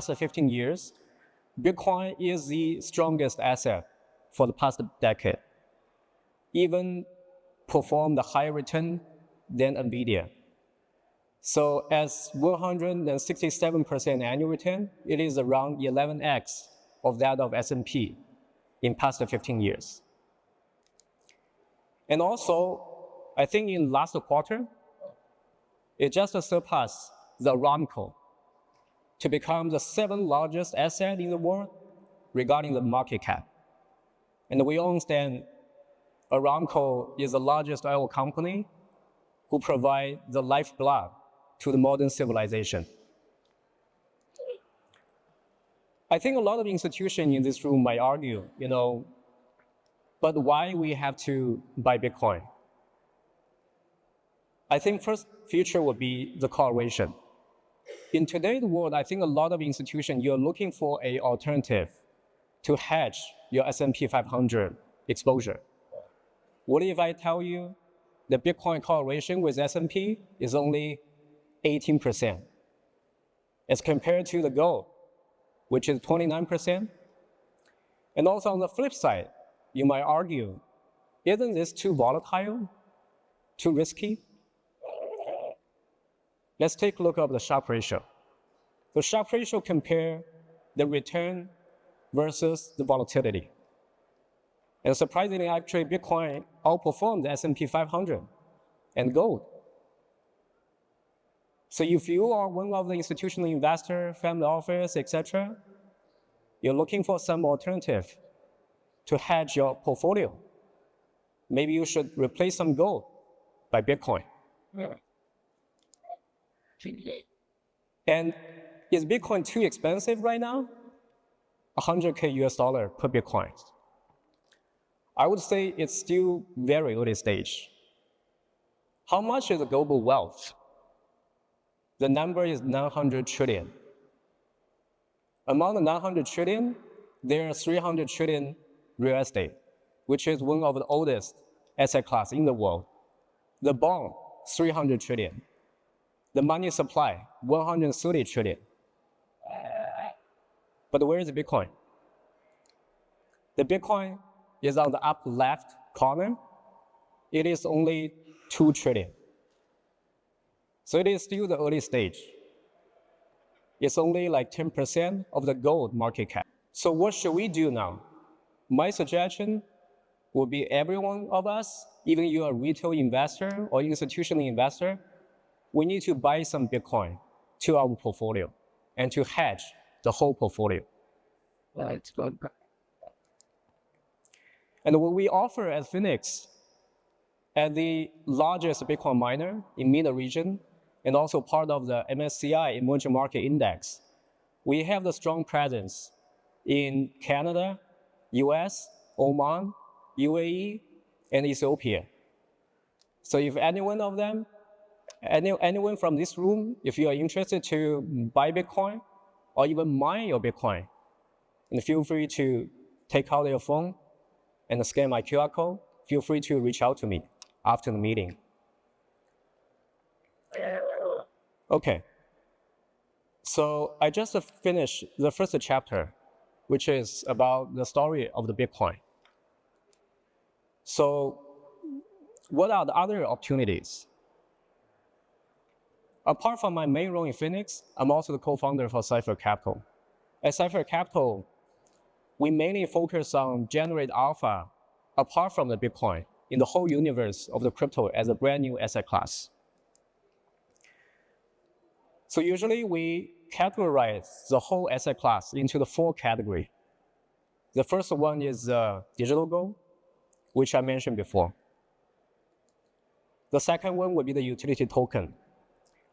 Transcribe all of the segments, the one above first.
past 15 years, Bitcoin is the strongest asset for the past decade, even performed a higher return than NVIDIA. So as 167% annual return, it is around 11x of that of S&P in past 15 years. And also, I think in last quarter, it just surpassed the Aramco to become the 7th largest asset in the world regarding the market cap. And we understand Aramco is the largest oil company who provide the lifeblood to the modern civilization. I think a lot of institutions in this room might argue, but why we have to buy Bitcoin? I think first feature would be the correlation. In today's world, I think a lot of institutions, you're looking for an alternative to hedge your S&P 500 exposure. What if I tell you the Bitcoin correlation with S&P is only 18%, as compared to the gold, which is 29%? And also on the flip side, you might argue, isn't this too volatile, too risky? Let's take a look at the Sharpe ratio. The Sharpe ratio compare the return versus the volatility. And surprisingly, actually, Bitcoin outperformed the S&P 500 and gold. So if you are one of the institutional investor, family office, etc., you're looking for some alternative to hedge your portfolio, maybe you should replace some gold by Bitcoin. And is Bitcoin too expensive right now? $100K US per Bitcoin. I would say it's still very early stage. How much is the global wealth? The number is 900 trillion. Among the 900 trillion, there are 300 trillion real estate, which is one of the oldest asset class in the world. The bond, 300 trillion. The money supply, 130 trillion. But where is Bitcoin? The Bitcoin is on the upper left corner. It is only 2 trillion. So it is still the early stage. It's only like 10% of the gold market cap. So what should we do now? My suggestion would be every one of us, even you are a retail investor or institutional investor, we need to buy some Bitcoin to our portfolio and to hedge the whole portfolio. Right. And what we offer at Phoenix, as the largest Bitcoin miner in MENA region, and also part of the MSCI Emerging Market Index, we have the strong presence in Canada, US, Oman, UAE, and Ethiopia. So if anyone of them, anyone from this room, if you are interested to buy Bitcoin or even mine your Bitcoin, and feel free to take out your phone and scan my QR code. Feel free to reach out to me after the meeting. Okay. So I just finished the first chapter, which is about the story of the Bitcoin. So what are the other opportunities? Apart from my main role in Phoenix, I'm also the co-founder for Cypher Capital. At Cypher Capital, we mainly focus on generate alpha apart from the Bitcoin in the whole universe of the crypto as a brand new asset class. So usually we categorize the whole asset class into the 4 categories. The first one is digital gold, which I mentioned before. The second one would be the utility token,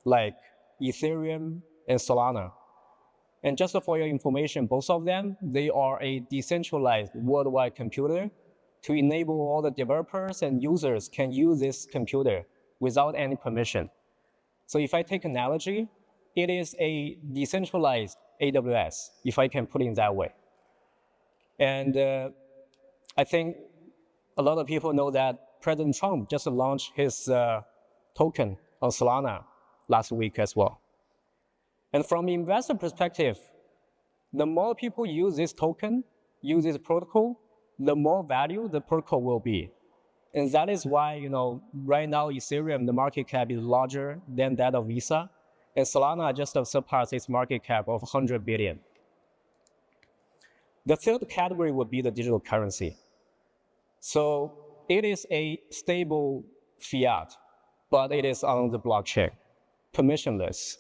like Ethereum and Solana. And just for your information, both of them, they are a decentralized worldwide computer to enable all the developers and users can use this computer without any permission. So if I take analogy, it is a decentralized AWS, if I can put it in that way. And I think a lot of people know that President Trump just launched his token on Solana last week as well. And from investor perspective, The more people use this token, use this protocol, the more value the protocol will be. And that is why, right now Ethereum, the market cap is larger than that of Visa, and Solana just surpassed its market cap of 100 billion. The third category would be the digital currency. So it is a stable fiat, but it is on the blockchain, permissionless.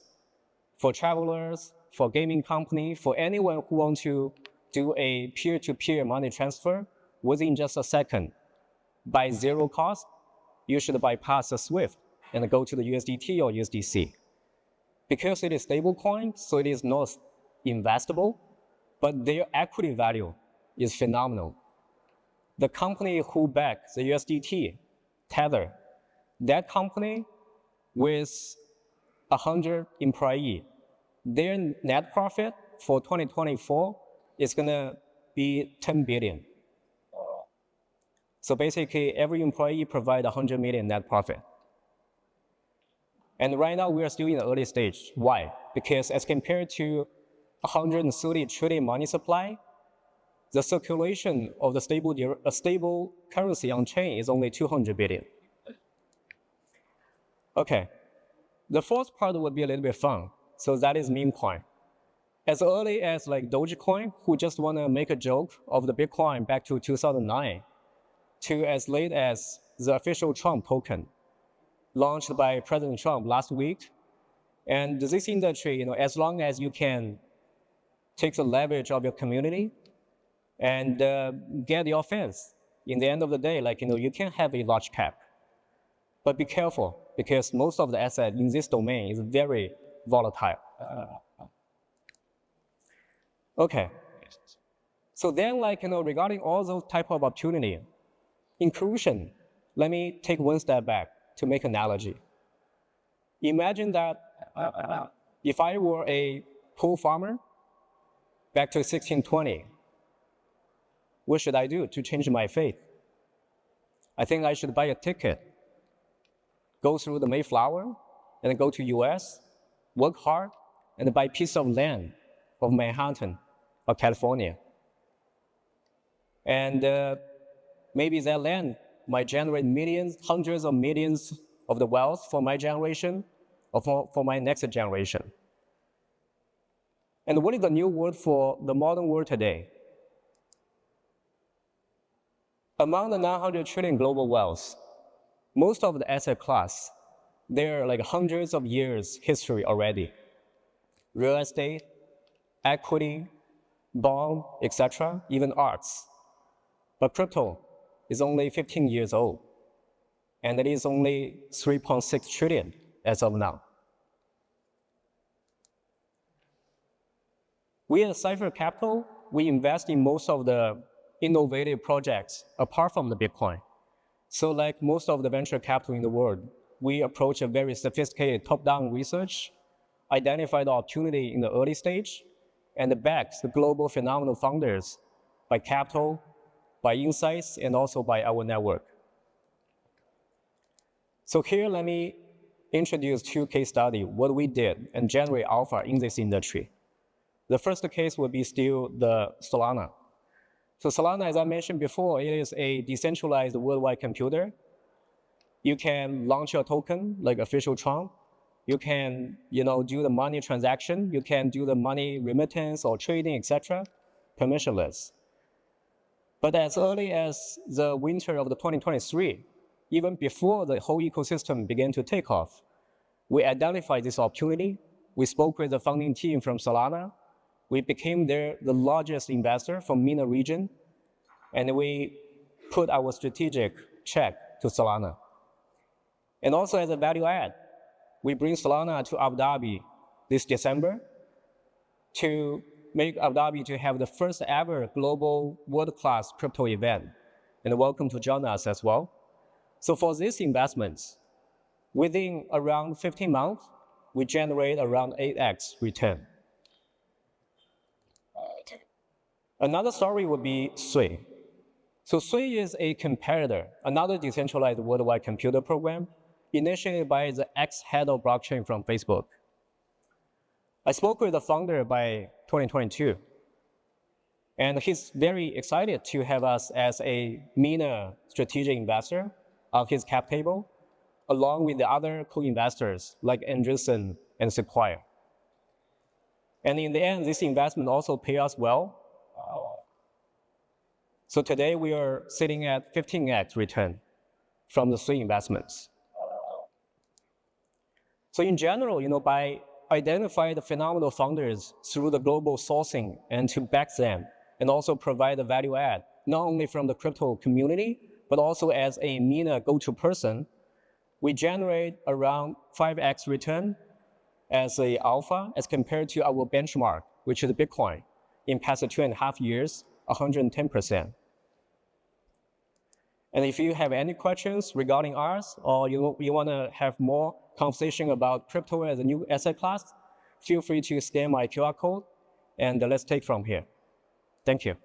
For travelers, for gaming company, for anyone who wants to do a peer-to-peer money transfer within just a second, by zero cost, you should bypass the SWIFT and go to the USDT or USDC. Because it is stablecoin, so it is not investable, but their equity value is phenomenal. The company who backed the USDT, Tether, that company with 100 employees, their net profit for 2024 is going to be 10 billion. So basically, every employee provides 100 million net profit. And right now, we are still in the early stage. Why? Because as compared to 130 trillion money supply, the circulation of the stable currency on chain is only 200 billion. Okay, the fourth part would be a little bit fun. So that is meme coin. As early as like Dogecoin, who just want to make a joke of the Bitcoin back to 2009, to as late as the official Trump token, launched by President Trump last week. And this industry, as long as you can take the leverage of your community and get your fans, in the end of the day, you can have a large cap. But be careful, because most of the asset in this domain is very volatile. Okay. So then, regarding all those type of opportunity, in conclusion, let me take one step back to make an analogy. Imagine that if I were a poor farmer back to 1620, what should I do to change my fate? I think I should buy a ticket, go through the Mayflower, and go to US, work hard, and buy a piece of land of Manhattan or California. And maybe that land might generate millions, hundreds of millions of the wealth for my generation or for my next generation. And what is the new word for the modern world today? Among the 900 trillion global wealth, most of the asset class, they're like hundreds of years history already. Real estate, equity, bond, etc., even arts. But crypto is only 15 years old, and it is only 3.6 trillion as of now. We at Cypher Capital, we invest in most of the innovative projects apart from the Bitcoin. So like most of the venture capital in the world, we approach a very sophisticated top-down research, identify the opportunity in the early stage, and back the global phenomenal founders by capital, by insights, and also by our network. So here, let me introduce two case studies, what we did and generate alpha in this industry. The first case would be still the Solana. So Solana, as I mentioned before, it is a decentralized worldwide computer. You can launch your token like official Trump. You can, do the money transaction. You can do the money remittance or trading, etc., permissionless. But as early as the winter of the 2023, even before the whole ecosystem began to take off, we identified this opportunity. We spoke with the founding team from Solana. We became the largest investor from MENA region, and we put our strategic check to Solana. And also as a value add, we bring Solana to Abu Dhabi this December to make Abu Dhabi to have the first ever global world-class crypto event. And welcome to join us as well. So for these investments, within around 15 months, we generate around 8x return. Another story would be Sui. So Sui is a competitor, another decentralized worldwide computer program initiated by the ex-head of blockchain from Facebook. I spoke with the founder by 2022, And he's very excited to have us as a MENA strategic investor on his cap table, along with the other co-investors like Andreessen and Sequoia. And in the end, this investment also paid us well. So today we are sitting at 15x return from the 3 investments. So in general, by identifying the phenomenal founders through the global sourcing and to back them and also provide the value add, not only from the crypto community, but also as a MENA go-to person, we generate around 5x return as a alpha as compared to our benchmark, which is Bitcoin, in past 2.5 years, 110%. And if you have any questions regarding ours, or you want to have more conversation about crypto as a new asset class, feel free to scan my QR code, and let's take from here. Thank you.